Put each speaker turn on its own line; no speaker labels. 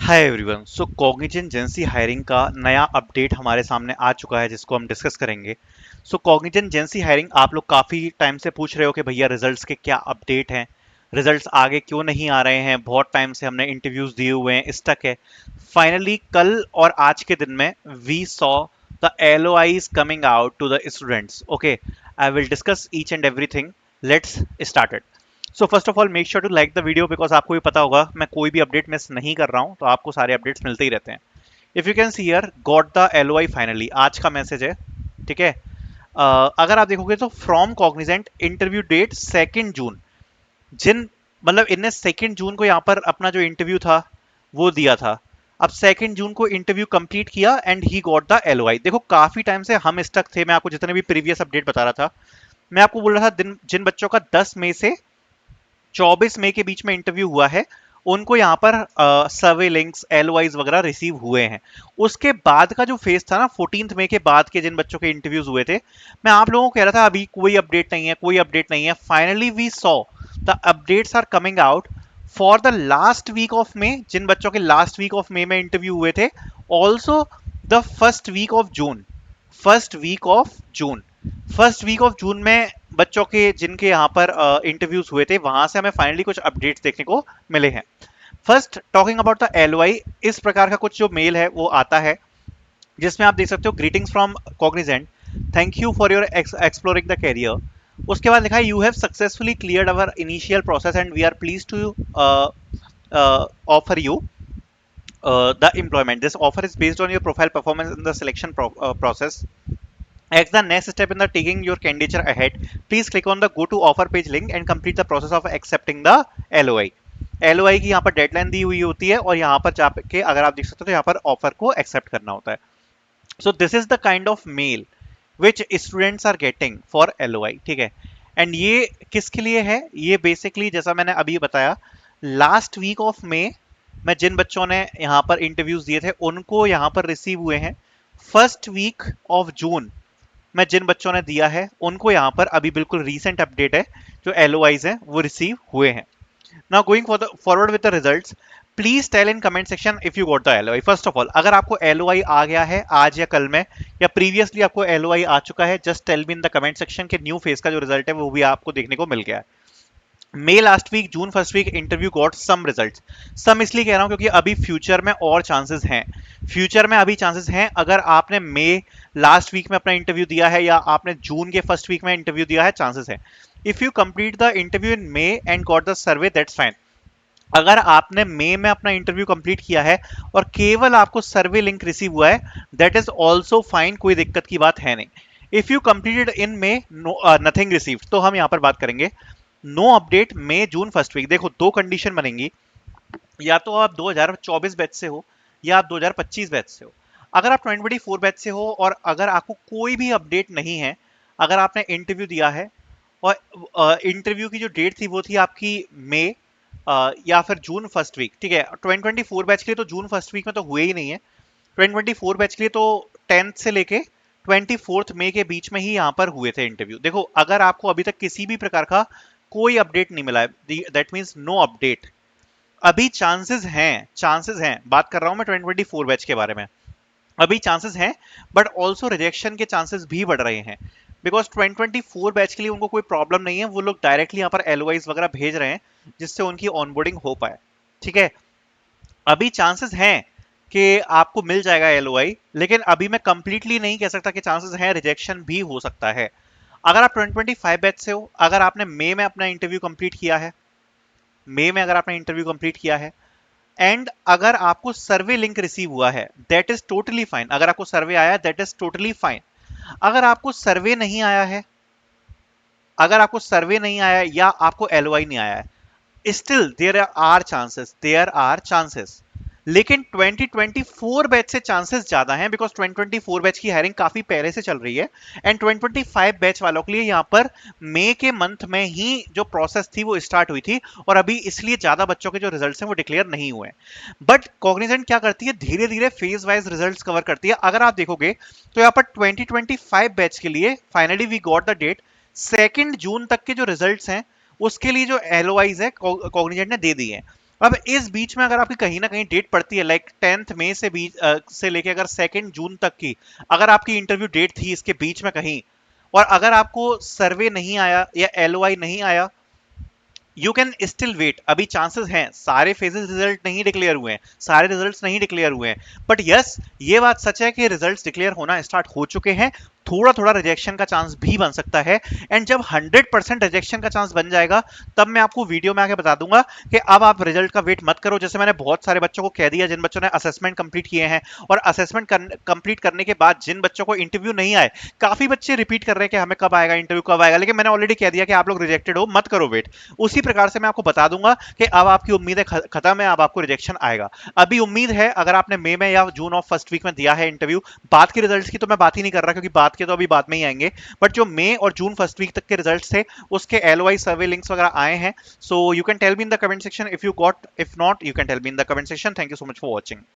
हाय everyone. So Cognizant GenC hiring का नया update हमारे सामने आ चुका है जिसको हम डिस्कस करेंगे। सो कॉग्निजेंट जेंसी हायरिंग, आप लोग काफ़ी टाइम से पूछ रहे हो कि भैया रिजल्ट्स के क्या अपडेट हैं, रिजल्ट्स आगे क्यों नहीं आ रहे हैं। बहुत टाइम से हमने इंटरव्यूज दिए हुए हैं, स्टक है। फाइनली कल और आज के दिन में we saw the LOIs coming out to the students. Okay, I will discuss each and everything. Let's start. So first of all make sure to like the video, because आपको भी पता होगा मैं कोई भी अपडेट मिस नहीं कर रहा हूं, तो आपको सारे अपडेट्स मिलते ही रहते हैं। If you can see here, got the LOI finally, आज का मैसेज है। ठीक है। अगर आप देखोगे तो फ्रॉम कॉग्निजेंट इंटरव्यू डेट 2 जून, जिन मतलब इनने 2 जून को यहाँ पर अपना जो इंटरव्यू था वो दिया था। अब 2 जून को इंटरव्यू कंप्लीट किया and he got the LOI। देखो काफी टाइम से हम स्टक थे, मैं आपको जितने भी प्रीवियस अपडेट बता रहा था, मैं आपको बोल रहा था जिन बच्चों का 10 मई से 24 मई के बीच में इंटरव्यू हुआ है, उनको यहाँ पर सर्वे लिंक्स LOIs वगैरह रिसीव हुए हैं। उसके बाद का जो फेज था ना, 14 मई के बाद के जिन बच्चों के इंटरव्यूज हुए थे, मैं आप लोगों को कह रहा था अभी कोई अपडेट नहीं है, कोई अपडेट नहीं है। Finally we saw the updates are coming out for the last week of May, जिन बच्चों के लास्ट वीक ऑफ मे में इंटरव्यू हुए थे। Also the first week of June में बच्चों के जिनके यहाँ पर इंटरव्यूज हुए थे, वहां से हमें फाइनली कुछ अपडेट्स देखने को मिले हैं। First talking about the LOI, इस प्रकार का कुछ जो मेल है वो आता है, जिसमें आप देख सकते हो greetings from Cognizant, thank you for your exploring the career. उसके बाद लिखा है you have successfully cleared our initial process and we are please to offer you the employment. This offer is based on your profile performance in the selection process. As the next step in the taking your candidature ahead, please click on the go to offer page link and complete the process of accepting the LOI. LOI की यहाँ पर deadline दी हुई होती है और यहाँ पर जाके अगर आप देख सकते हो तो यहाँ पर ऑफर को एक्सेप्ट करना होता है। So this is the kind of mail which students are getting for LOI। ठीक है। एंड ये किसके लिए है? ये बेसिकली जैसा मैंने अभी बताया, लास्ट वीक ऑफ मे में जिन बच्चों ने यहाँ पर इंटरव्यूज दिए थे उनको यहाँ पर रिसीव हुए हैं। फर्स्ट वीक ऑफ जून में जिन बच्चों ने दिया है उनको यहाँ पर अभी बिल्कुल रीसेंट अपडेट है, जो LOIs हैं वो रिसीव हुए हैं। Now going forward with the results, please tell in comment section if you got the LOI। First of all, अगर आपको LOI आ गया है आज या कल में, या प्रीवियसली आपको LOI आ चुका है, just tell me in the comment section के न्यू फेज का जो रिजल्ट है वो भी आपको देखने को मिल गया है। May last week, June first week interview got some results. Some इसलिए कह रहा हूं क्योंकि अभी फ्यूचर में और चांसेस हैं। फ्यूचर में अभी चांसेस हैं, अगर आपने मई लास्ट वीक में अपना इंटरव्यू दिया है या आपने जून के फर्स्ट वीक में इंटरव्यू दिया है, चांसेस है। If you complete the interview in may and got the survey, that's fine. अगर आपने मई में अपना इंटरव्यू कंप्लीट किया है और केवल आपको सर्वे लिंक रिसीव हुआ है, दैट इज ऑल्सो फाइन, कोई दिक्कत की बात है नहीं। If you completed in may nothing receive, तो हम यहाँ पर बात करेंगे नो अपडेट मई जून फर्स्ट वीक। देखो दो कंडीशन बनेंगी, या तो आप 2024 बैच से हो या आप 2025 बैच से हो। अगर आप 2024 बैच से हो और अगर आपको कोई भी अपडेट नहीं है, अगर आपने इंटरव्यू दिया है और इंटरव्यू की जो डेट थी वो थी आपकी मई या फिर जून फर्स्ट वीक, ठीक है। 2024 बैच के लिए तो जून फर्स्ट वीक में तो हुए ही नहीं है। 2024 बैच के लिए तो 10th से लेके 24 मई के बीच में ही यहाँ पर हुए थे इंटरव्यू। देखो अगर आपको अभी तक किसी भी प्रकार का कोई अपडेट नहीं मिला है, दैट मींस नो अपडेट। अभी चांसेस हैं, बात कर रहा हूं मैं 2024 बैच के बारे में। अभी चांसेस हैं, बट ऑल्सो रिजेक्शन के चांसेस भी बढ़ रहे हैं, बिकॉज 2024 बैच के लिए उनको कोई प्रॉब्लम नहीं है, वो लोग डायरेक्टली यहाँ पर LOIs वगैरह भेज रहे हैं जिससे उनकी ऑनबोर्डिंग हो पाए। ठीक है। अभी चांसेस हैं कि आपको मिल जाएगा LOI, लेकिन अभी मैं कंप्लीटली नहीं कह सकता कि चांसेस हैं, रिजेक्शन भी हो सकता है। अगर आप 2025 बैच से हो, अगर आपने मई में अपना इंटरव्यू कंप्लीट किया है, मई में अगर आपने इंटरव्यू कंप्लीट किया है एंड अगर आपको सर्वे लिंक रिसीव हुआ है, दैट इज टोटली फाइन। अगर आपको सर्वे आया दैट इज टोटली फाइन। अगर आपको सर्वे नहीं आया है, अगर आपको सर्वे नहीं आया या आपको LOI नहीं आया है, स्टिल देयर आर चांसेस। लेकिन 2024 बैच से चांसेस ज्यादा हैं, बिकॉज 2024 बैच की हायरिंग काफी पहले से चल रही है एंड 2025 बैच वालों के लिए यहाँ पर मई के मंथ में ही जो प्रोसेस थी वो स्टार्ट हुई थी और अभी इसलिए ज्यादा बच्चों के जो रिजल्ट्स हैं वो डिक्लेयर नहीं हुए हैं। बट कॉग्निजेंट क्या करती है, धीरे धीरे फेज वाइज रिजल्ट्स कवर करती है। अगर आप देखोगे तो यहाँ पर 2025 बैच के लिए finally we got the date, 2 जून तक के जो रिजल्ट्स हैं उसके लिए जो LOIs है कॉग्निजेंट ने दे दी है। अब इस बीच में अगर आपकी कहीं ना कहीं डेट पड़ती है, लाइक 10th मई से बीच से लेके अगर 2 जून तक की अगर आपकी इंटरव्यू डेट थी इसके बीच में कहीं, और अगर आपको सर्वे नहीं आया या एलओआई नहीं आया, यू कैन स्टिल वेट। अभी चांसेस हैं, सारे फेजेस रिजल्ट नहीं डिक्लेयर हुए हैं, सारे रिजल्ट्स नहीं डिक्लेयर हुए हैं, बट यस ये बात सच है कि रिजल्ट्स डिक्लेयर होना स्टार्ट हो चुके हैं। थोड़ा थोड़ा रिजेक्शन का चांस भी बन सकता है, एंड जब 100% रिजेक्शन का चांस बन जाएगा तब मैं आपको वीडियो में आके बता दूंगा कि अब आप रिजल्ट का वेट मत करो। जैसे मैंने बहुत सारे बच्चों को कह दिया जिन बच्चों ने असेसमेंट कंप्लीट किए हैं, और असेसमेंट कंप्लीट करने के बाद जिन बच्चों को इंटरव्यू नहीं आए, काफी बच्चे रिपीट कर रहे हैं कि हमें कब आएगा इंटरव्यू, कब आएगा, लेकिन मैंने ऑलरेडी कह दिया कि आप लोग रिजेक्टेड हो, मत करो वेट। उसी प्रकार से मैं आपको बता दूंगा कि अब आपकी उम्मीदें खत्म है, अब आपको रिजेक्शन आएगा। अभी उम्मीद है अगर आपने मई में या जून ऑफ फर्स्ट वीक में दिया है इंटरव्यू, बाद के रिजल्ट्स की तो मैं बात ही नहीं कर रहा क्योंकि बाद के तो अभी बाद में ही आएंगे, बट जो मई और जून फर्स्ट वीक तक के रिजल्ट्स थे उसके एलओआई सर्वे लिंक्स वगैरह आए हैं। So you can tell me in the comment section if you got, if not you can tell me in the comment section. Thank you so much for watching.